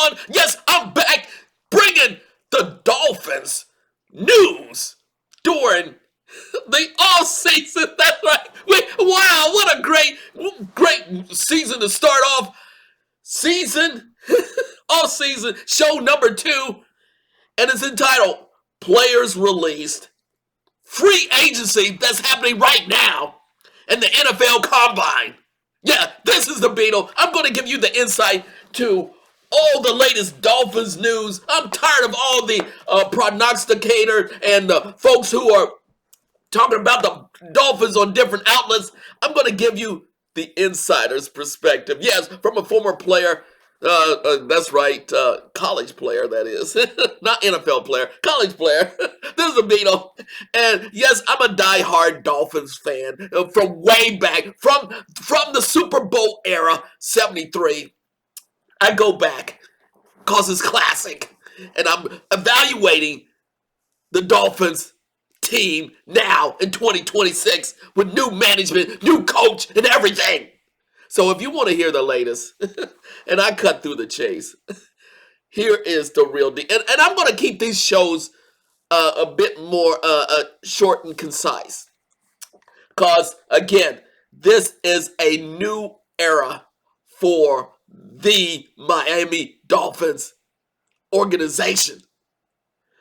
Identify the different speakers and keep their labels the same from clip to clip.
Speaker 1: everyone. Yes, I'm back bringing the Dolphins news during the off-season. That's right. Wow, what a great season to start off. Off-season show number 2, and it's entitled Players Released. Free agency that's happening right now in the NFL Combine. Yeah, this is the Beetle. I'm going to give you the insight to all the latest Dolphins news. I'm tired of all the prognosticators and the folks who are talking about the Dolphins on different outlets. I'm going to give you the insider's perspective. Yes, from a former player. That's right, college player, that is. Not NFL player, college player. This is a Beetle. And yes, I'm a diehard Dolphins fan from way back, from the Super Bowl era, 73. I go back because it's classic. And I'm evaluating the Dolphins team now in 2026 with new management, new coach, and everything. So if you want to hear the latest, and I cut through the chase, here is the real deal. And I'm going to keep these shows a bit more short and concise. Because, again, this is a new era for the Miami Dolphins organization.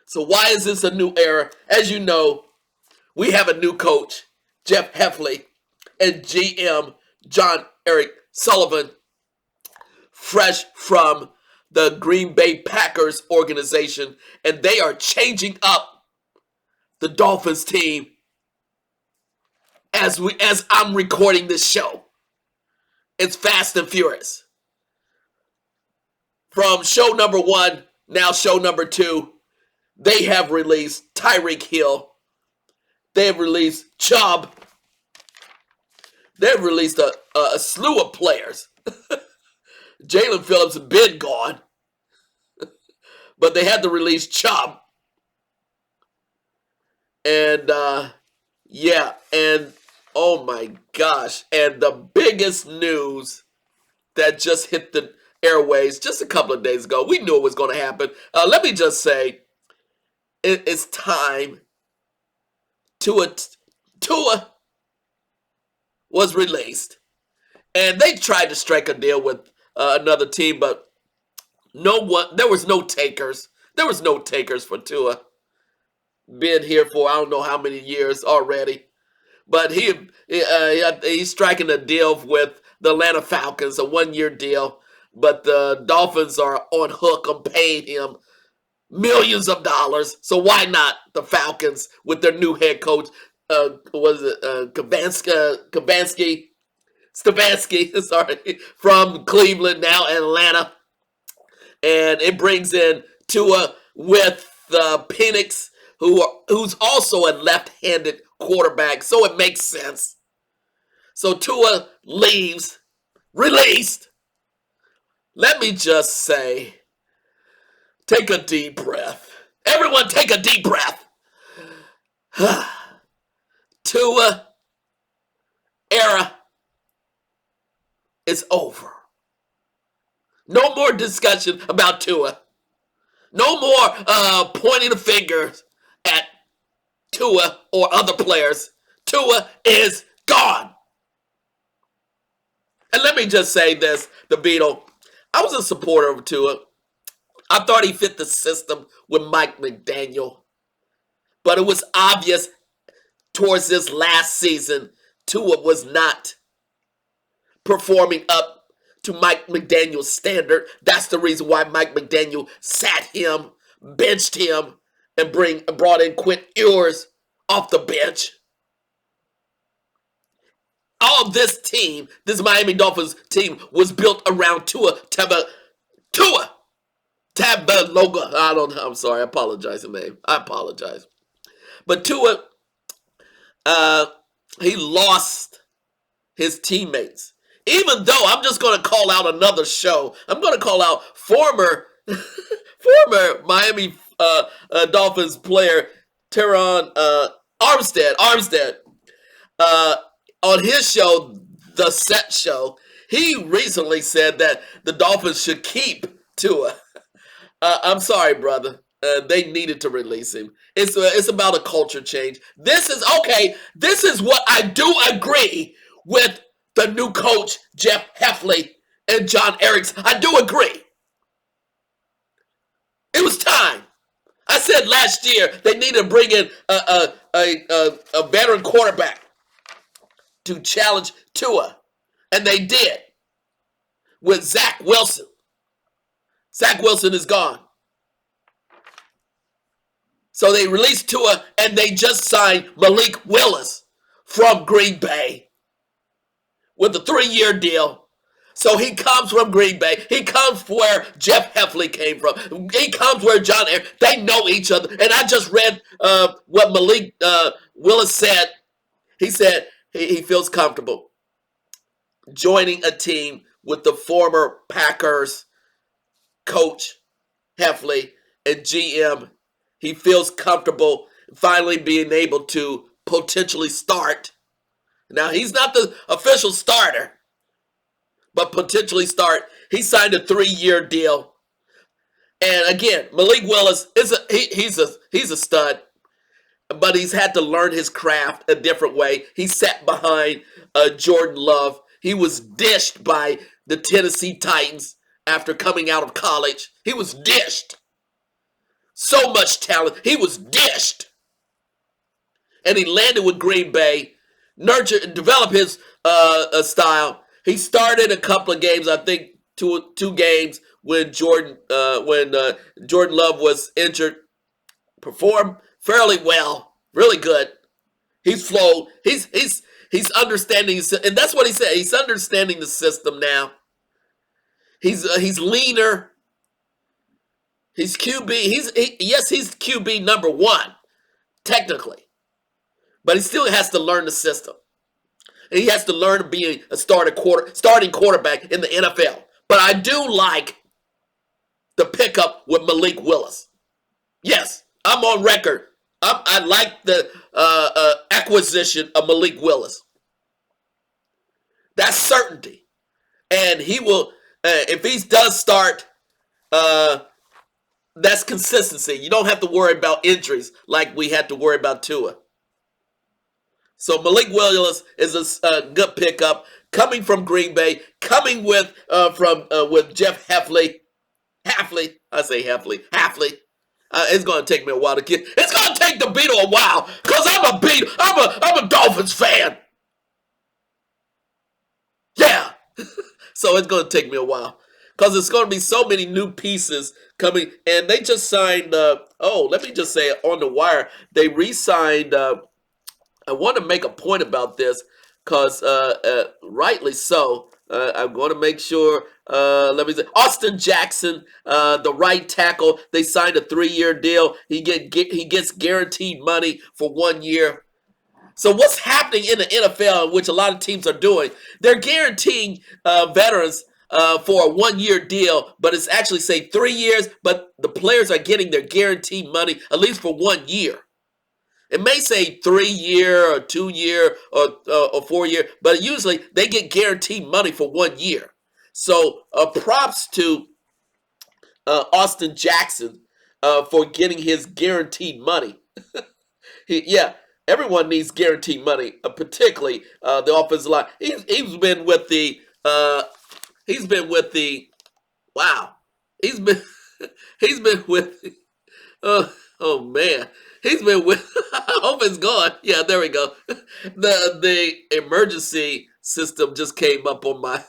Speaker 1: So why is this a new era? As you know, we have a new coach, Jeff Hafley, and GM John Eric Sullivan, fresh from the Green Bay Packers organization, and they are changing up the Dolphins team as I'm recording this show. It's fast and furious. From show number 1, now show number 2, they have released Tyreek Hill. They have released Chubb. They've released a slew of players. Jalen Phillips has been gone. But they had to release Chubb. And, yeah. And, oh my gosh. And the biggest news that just hit the airways just a couple of days ago. We knew it was going to happen. Let me just say, it's time. Tua was released, and they tried to strike a deal with another team, but there was no takers. There was no takers for Tua. Been here for I don't know how many years already, but he's striking a deal with the Atlanta Falcons, a 1-year deal, but the Dolphins are on hook on paying him millions of dollars. So why not the Falcons with their new head coach? Stefanski, sorry, from Cleveland, now Atlanta. And it brings in Tua with Penix, who's also a left-handed quarterback, so it makes sense. So Tua leaves, released. Let me just say, take a deep breath. Everyone take a deep breath. Tua era is over. No more discussion about Tua. No more pointing the fingers at Tua or other players. Tua is gone. And let me just say this, the Beetle. I was a supporter of Tua. I thought he fit the system with Mike McDaniel. But it was obvious towards this last season, Tua was not performing up to Mike McDaniel's standard. That's the reason why Mike McDaniel sat him, benched him, and brought in Quint Ewers off the bench. All of this team, this Miami Dolphins team, was built around Tua Tagovailoa. I'm sorry. I apologize, man. I apologize. But Tua, he lost his teammates. Even though I'm just going to call out another show. I'm going to call out former Miami Dolphins player Teron Armstead. On his show, The Set Show, he recently said that the Dolphins should keep Tua. I'm sorry, brother. They needed to release him. It's about a culture change. This is okay. This is what I do agree with the new coach, Jeff Hafley and John Erickson. I do agree. It was time. I said last year they needed to bring in a veteran quarterback to challenge Tua, and they did with Zach Wilson. Zach Wilson is gone. So they released Tua, and they just signed Malik Willis from Green Bay with a 3-year deal. So he comes from Green Bay. He comes where Jeff Hafley came from. He comes where John Aaron. They know each other. And I just read what Malik Willis said. He said he feels comfortable joining a team with the former Packers coach Hafley and GM. He feels comfortable finally being able to potentially start. Now, he's not the official starter, but potentially start. He signed a 3-year deal. And again, Malik Willis he's a stud, but he's had to learn his craft a different way. He sat behind Jordan Love. He was dished by the Tennessee Titans after coming out of college. He was dished. So much talent. He was dished. And he landed with Green Bay, nurtured, developed his style. He started a couple of games, I think two games when Jordan Love was injured. Performed fairly well, really good. He's flowed. He's understanding, and that's what he said. He's understanding the system now. He's leaner. He's QB. He's QB number 1, technically, but he still has to learn the system. And he has to learn to be a starting quarterback in the NFL. But I do like the pickup with Malik Willis. Yes, I'm on record. I like the acquisition of Malik Willis. That's certainty. And he will, if he does start, that's consistency. You don't have to worry about injuries like we had to worry about Tua. So Malik Willis is a good pickup, coming from Green Bay, coming with Jeff Hafley. Hafley. It's going to take me a while to get. It's going to take the Beetle a while because I'm a Dolphins fan. Yeah. So it's going to take me a while because it's going to be so many new pieces coming. And they just signed, let me just say on the wire, they re-signed, I want to make a point about this because rightly so. I'm going to make sure, let me say, Austin Jackson, the right tackle, they signed a 3-year deal. He gets guaranteed money for 1 year. So what's happening in the NFL, which a lot of teams are doing, they're guaranteeing veterans for a 1-year deal, but it's actually, say, 3 years, but the players are getting their guaranteed money at least for 1 year. It may say 3-year or 2-year or 4-year, but usually they get guaranteed money for 1 year. So props to Austin Jackson for getting his guaranteed money. Everyone needs guaranteed money, particularly the offensive line. He's been with the oh man. He's been with, I hope it's gone. Yeah, there we go. The emergency system just came up on my,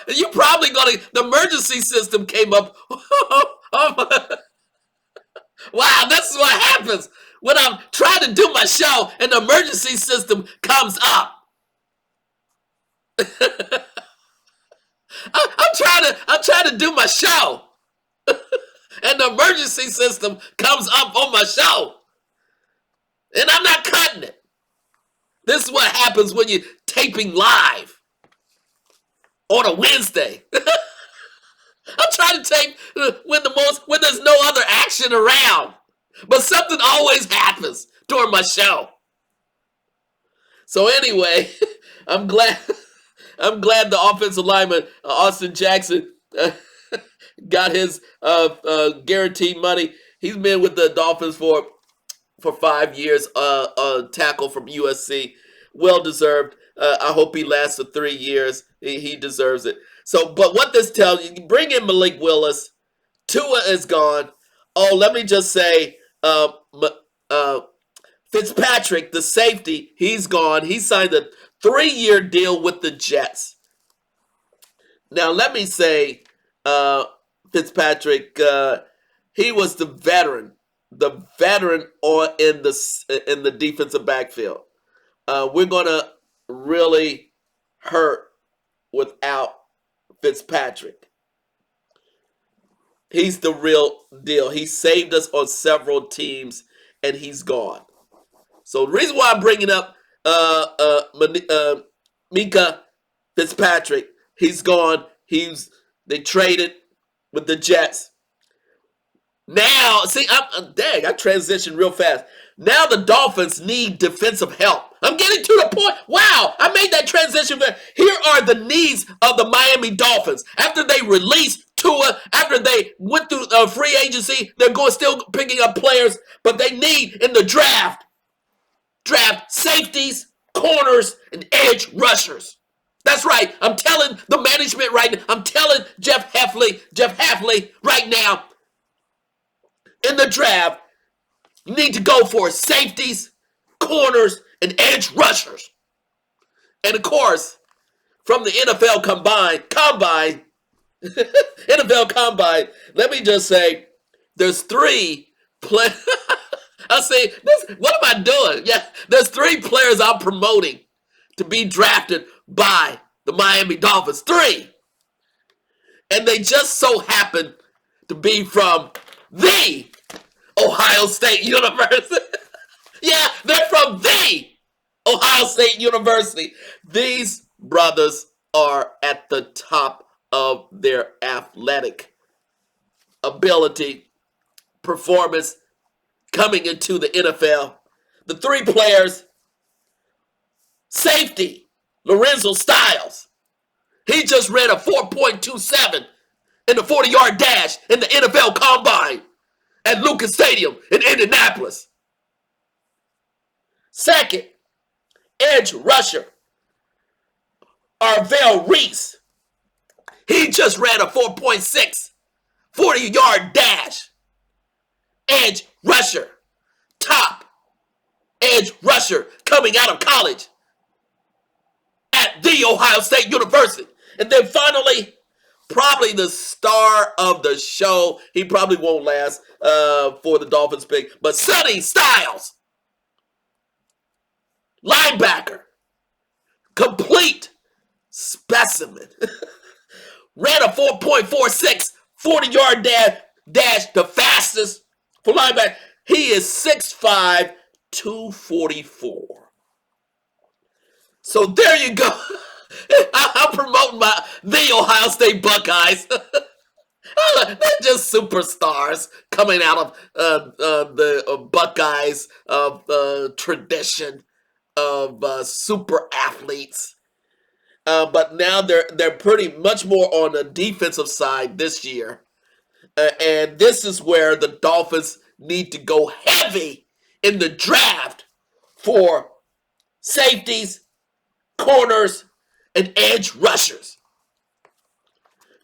Speaker 1: you probably the emergency system came up on my, wow, that's what happens when I'm trying to do my show and the emergency system comes up. I'm trying to do my show. And the emergency system comes up on my show. And I'm not cutting it. This is what happens when you're taping live on a Wednesday. I'm trying to tape when there's no other action around. But something always happens during my show. So anyway, I'm glad the offensive lineman, Austin Jackson, got his guaranteed money. He's been with the Dolphins for 5 years. Tackle from USC, well deserved. I hope he lasts for 3 years. He deserves it. So, but what this tells you, bring in Malik Willis. Tua is gone. Oh, let me just say, Fitzpatrick, the safety, he's gone. He signed a 3-year deal with the Jets. Now, let me say, Fitzpatrick, he was the veteran in the defensive backfield. We're gonna really hurt without Fitzpatrick. He's the real deal. He saved us on several teams, and he's gone. So the reason why I'm bringing up Minkah Fitzpatrick, he's gone. They traded with the Jets. Now, see, I transitioned real fast. Now the Dolphins need defensive help. I'm getting to the point. Wow, I made that transition. Here are the needs of the Miami Dolphins. After they released Tua, after they went through free agency, they're still picking up players, but they need in the draft safeties, corners, and edge rushers. That's right. I'm telling the management right now. I'm telling Jeff Hafley right now. In the draft, you need to go for safeties, corners, and edge rushers. And of course, from the NFL Combine, NFL Combine, let me just say, there's 3 players. I say, what am I doing? Yeah, there's 3 players I'm promoting to be drafted by the Miami Dolphins. 3. And they just so happen to be from the Ohio State University. Yeah, they're from the Ohio State University. These brothers are at the top of their athletic ability, performance coming into the NFL. The 3 players, safety, Lorenzo Styles. He just ran a 4.27 in the 40-yard dash in the NFL Combine at Lucas Stadium in Indianapolis. Second, edge rusher, Arvell Reese. He just ran a 4.6 40-yard dash. Edge rusher, top edge rusher coming out of college at the Ohio State University. And then finally, probably the star of the show. He probably won't last for the Dolphins pick, but Sonny Styles, linebacker, complete specimen. Ran a 4.46 40-yard dash, the fastest for linebacker. He is 6'5", 244. So there you go. I'm promoting the Ohio State Buckeyes. They're just superstars coming out of the Buckeyes of tradition of super athletes. But now they're pretty much more on the defensive side this year. And this is where the Dolphins need to go heavy in the draft for safeties, corners, and edge rushers.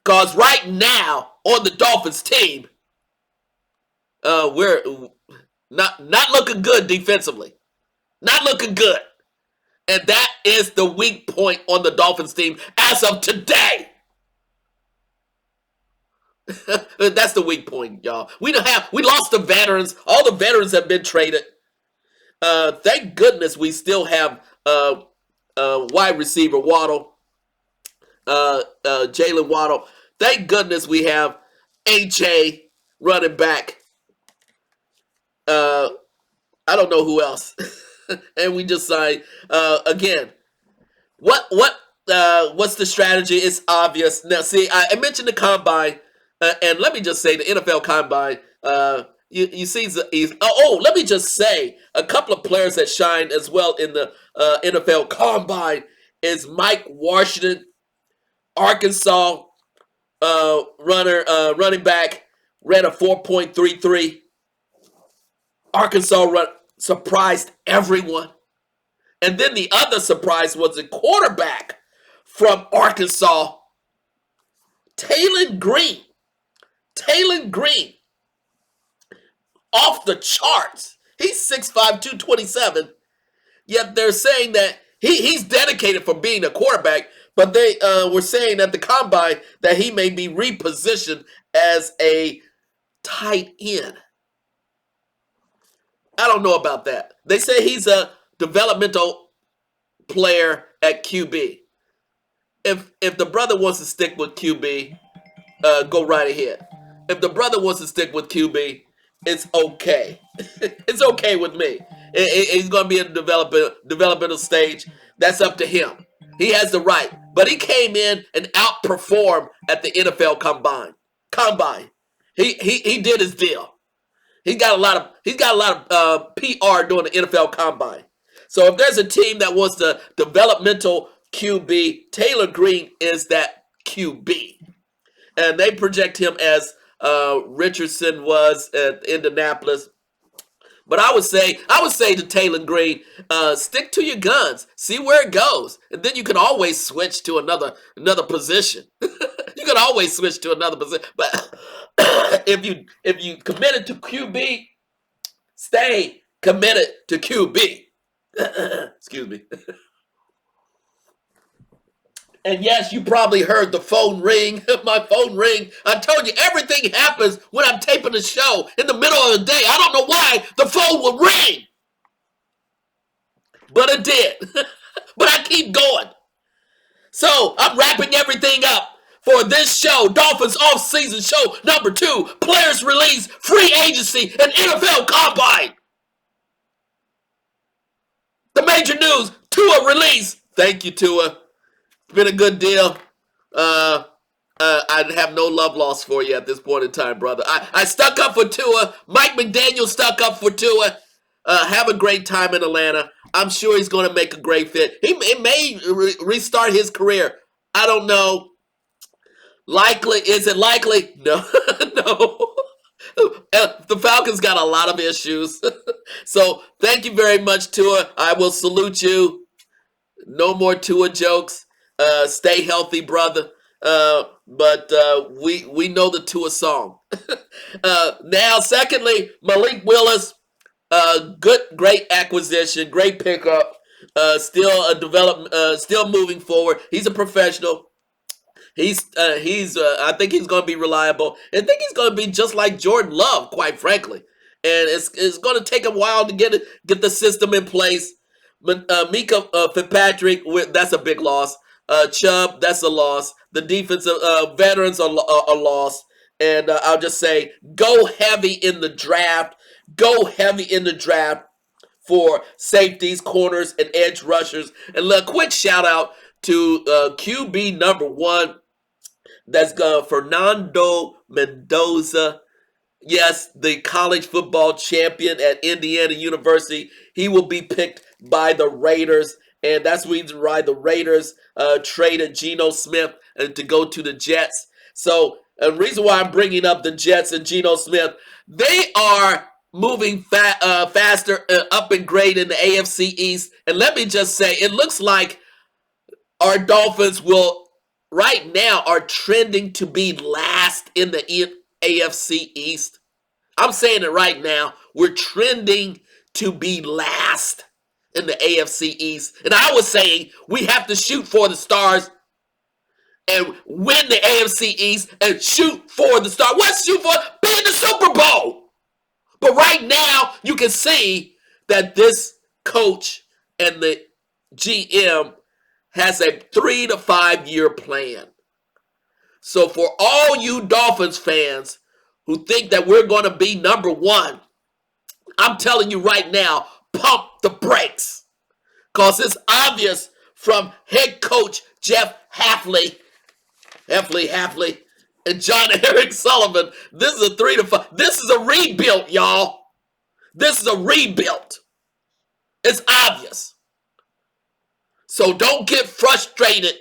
Speaker 1: Because right now on the Dolphins team, we're not looking good defensively. Not looking good. And that is the weak point on the Dolphins team as of today. That's the weak point, y'all. We lost the veterans. All the veterans have been traded. Thank goodness we still have wide receiver Waddle, Jalen Waddle. Thank goodness we have H.A. running back. I don't know who else. And we just signed again. What's the strategy? It's obvious. Now, see, I mentioned the combine, and let me just say the NFL combine. You see, let me just say a couple of players that shined as well in the NFL combine is Mike Washington, Arkansas, running back ran a 4.33. Arkansas surprised everyone. And then the other surprise was the quarterback from Arkansas, Taylor Green. Taylor Green, off the charts. He's 6'5", 227. Yet they're saying that he's dedicated for being a quarterback, but they were saying at the combine that he may be repositioned as a tight end. I don't know about that. They say he's a developmental player at QB. If the brother wants to stick with QB, go right ahead. If the brother wants to stick with QB, it's okay. It's okay with me. He's going to be in the developmental stage. That's up to him. He has the right. But he came in and outperformed at the NFL combine. He did his deal. He's got a lot of PR during the NFL combine. So if there's a team that wants the developmental QB, Taylor Green is that QB. And they project him as Richardson was at Indianapolis. But I would say to Taylor Green, stick to your guns, see where it goes, and then you can always switch to another position. You can always switch to another position. But if you committed to QB, stay committed to QB. Excuse me. And yes, you probably heard the phone ring, my phone ring. I told you, everything happens when I'm taping the show in the middle of the day. I don't know why the phone will ring. But it did. But I keep going. So I'm wrapping everything up for this show, Dolphins Off-Season Show number 2, Players Release, Free Agency, and NFL Combine. The major news, Tua release. Thank you, Tua. Been a good deal. I have no love lost for you at this point in time, brother. I stuck up for Tua. Mike McDaniel stuck up for Tua. Have a great time in Atlanta. I'm sure he's going to make a great fit. He may restart his career. I don't know. Likely? Is it likely? No. No. The Falcons got a lot of issues. So thank you very much, Tua. I will salute you. No more Tua jokes. Stay healthy, brother. But we know the Tua song. Now, secondly, Malik Willis, great acquisition, great pickup. Still moving forward. He's a professional. I think he's going to be reliable. I think he's going to be just like Jordan Love, quite frankly. And it's going to take a while to get the system in place. Minkah Fitzpatrick, that's a big loss. Chubb, that's a loss. The defensive veterans are lost. And I'll just say, go heavy in the draft. Go heavy in the draft for safeties, corners, and edge rushers. And a quick shout out to QB number 1. That's Fernando Mendoza. Yes, the college football champion at Indiana University. He will be picked by the Raiders. And that's the reason why the Raiders traded Geno Smith to go to the Jets. So the reason why I'm bringing up the Jets and Geno Smith, they are moving faster up in grade in the AFC East. And let me just say, it looks like our Dolphins right now are trending to be last in the AFC East. I'm saying it right now. We're trending to be last in the AFC East. And I was saying we have to shoot for the stars and win the AFC East and shoot for the stars. What's shoot for? Be in the Super Bowl. But right now, you can see that this coach and the GM has a 3 to 5 year plan. So for all you Dolphins fans who think that we're going to be number 1, I'm telling you right now, pump the brakes. Because it's obvious from head coach Jeff Hafley, and John Eric Sullivan, this is a 3 to 5. This is a rebuild, y'all. This is a rebuild. It's obvious. So don't get frustrated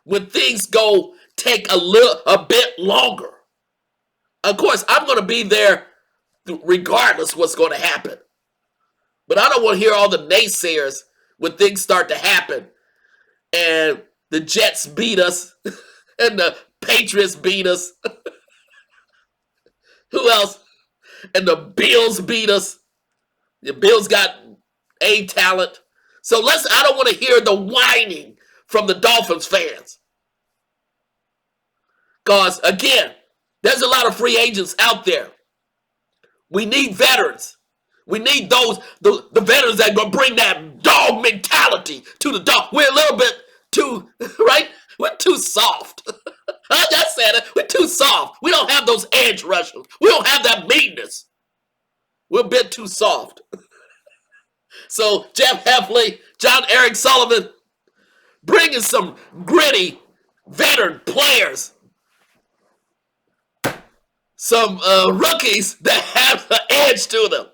Speaker 1: when things go take a bit longer. Of course, I'm going to be there regardless what's going to happen. But I don't want to hear all the naysayers when things start to happen and the Jets beat us and the Patriots beat us. Who else? And the Bills beat us. The Bills got A talent. So I don't want to hear the whining from the Dolphins fans. Because, again, there's a lot of free agents out there. We need veterans. We need the veterans that are going to bring that dog mentality to the dog. We're a little bit too, right? We're too soft. I just said it. We're too soft. We don't have those edge rushers. We don't have that meanness. We're a bit too soft. So, Jeff Hafley, John Eric Sullivan, bringing some gritty veteran players. Some rookies that have an edge to them.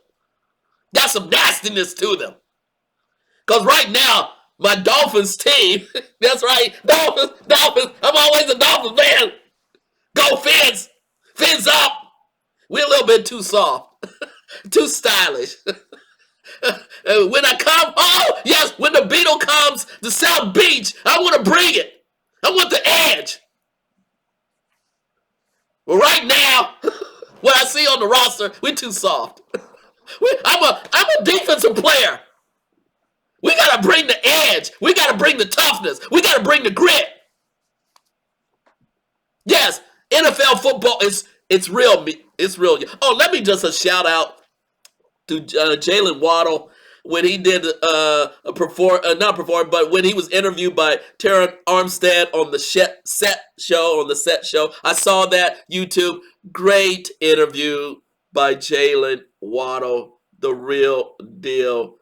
Speaker 1: Got some nastiness to them. Because right now, my Dolphins team, that's right, Dolphins, I'm always a Dolphins fan. Go Fins, Fins up. We're a little bit too soft, too stylish. When I come, oh, yes, when the Beetle comes to South Beach, I want to bring it. I want the edge. Well, right now, what I see on the roster, we're too soft. I'm a defensive player. We got to bring the edge. We got to bring the toughness. We got to bring the grit. Yes, NFL football it's real. It's real. Oh, let me just a shout out to Jalen Waddle when he did but when he was interviewed by Terran Armstead on the set show. I saw that YouTube. Great interview by Jalen Waddle, the real deal.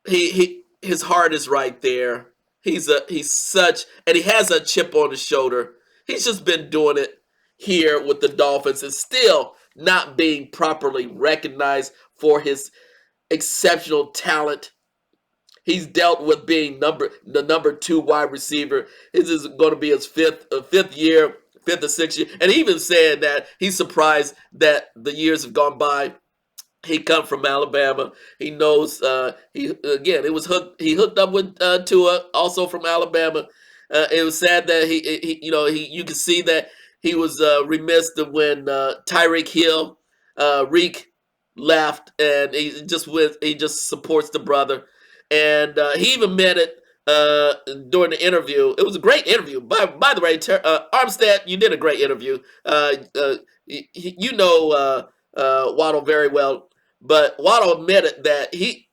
Speaker 1: His heart is right there. He's such, and he has a chip on his shoulder. He's just been doing it here with the Dolphins and still not being properly recognized for his exceptional talent. He's dealt with being the number 2 wide receiver. This is going to be his fifth or sixth year, and he even said that he's surprised that the years have gone by. He come from Alabama. He knows. He hooked up with Tua, also from Alabama. It was sad that you could see that he was remiss when Tyreek Hill, Reek left, and he just supports the brother, and he even meant it during the interview. It was a great interview. By the way, Armstead, you did a great interview. Waddle very well. But Waddle admitted that he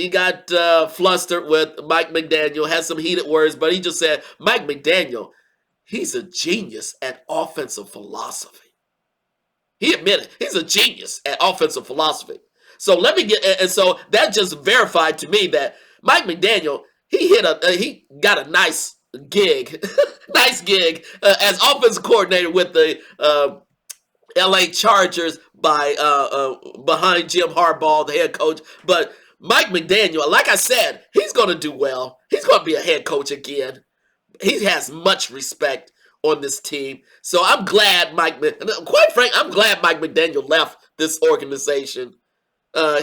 Speaker 1: got flustered with Mike McDaniel, had some heated words, but he just said, Mike McDaniel, he's a genius at offensive philosophy. He admitted he's a genius at offensive philosophy. So so that just verified to me that Mike McDaniel, he got a nice gig, as offensive coordinator with the LA Chargers behind Jim Harbaugh, the head coach. But Mike McDaniel, like I said, he's going to do well. He's going to be a head coach again. He has much respect on this team. So I'm glad I'm glad Mike McDaniel left this organization.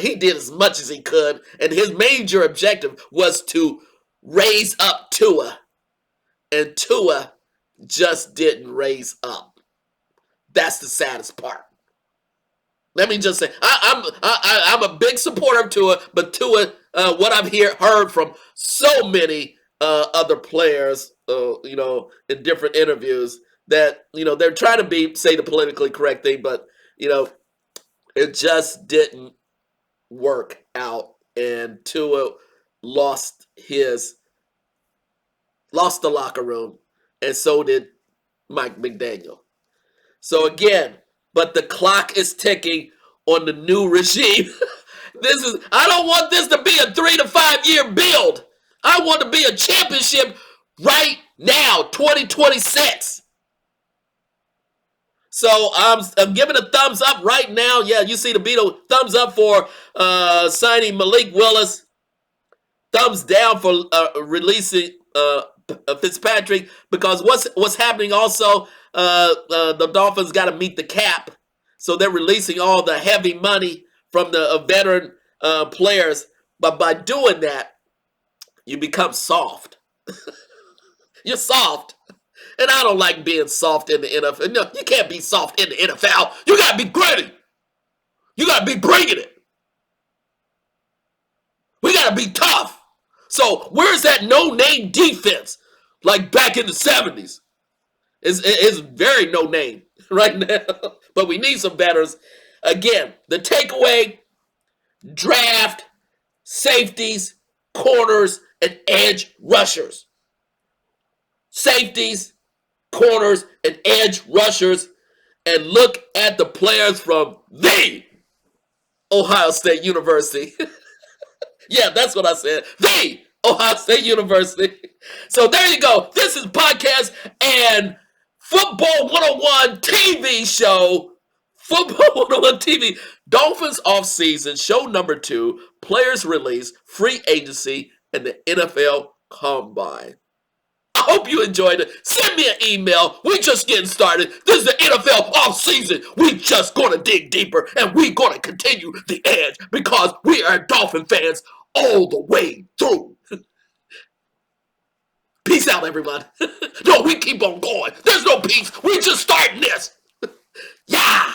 Speaker 1: He did as much as he could, and his major objective was to raise up Tua. And Tua just didn't raise up. That's the saddest part. Let me just say, I'm a big supporter of Tua, but Tua, what I've heard from so many other players, in different interviews, that they're trying to say the politically correct thing, but it just didn't work out, and Tua lost the locker room, and so did Mike McDaniel. So again, but the clock is ticking on the new regime. I don't want this to be a 3 to 5 year build. I want to be a championship right now, 2026. So I'm giving a thumbs up right now. Yeah, you see the Beetle. Thumbs up for signing Malik Willis. Thumbs down for releasing Fitzpatrick, because what's happening also, the Dolphins got to meet the cap, so they're releasing all the heavy money from the veteran players. But by doing that, you become soft. You're soft. And I don't like being soft in the NFL. No, you can't be soft in the NFL. You got to be gritty. You got to be bringing it. We got to be tough. So where's that no-name defense like back in the 70s? It's very no-name right now. But we need some veterans. Again, the takeaway, draft, safeties, corners, and edge rushers. Safeties, corners, and edge rushers. And look at the players from the Ohio State University. Yeah, that's what I said. The Ohio State University. So there you go. This is podcast and Football 101 TV show. Football 101 TV. Dolphins off-season, show number 2, players release, free agency, and the NFL Combine. I hope you enjoyed it. Send me an email. We just getting started. This is the NFL off-season. We just going to dig deeper, and we going to continue the edge because we are Dolphin fans all the way through. Peace out, everyone. No, we keep on going. There's no peace. We just starting this. Yeah.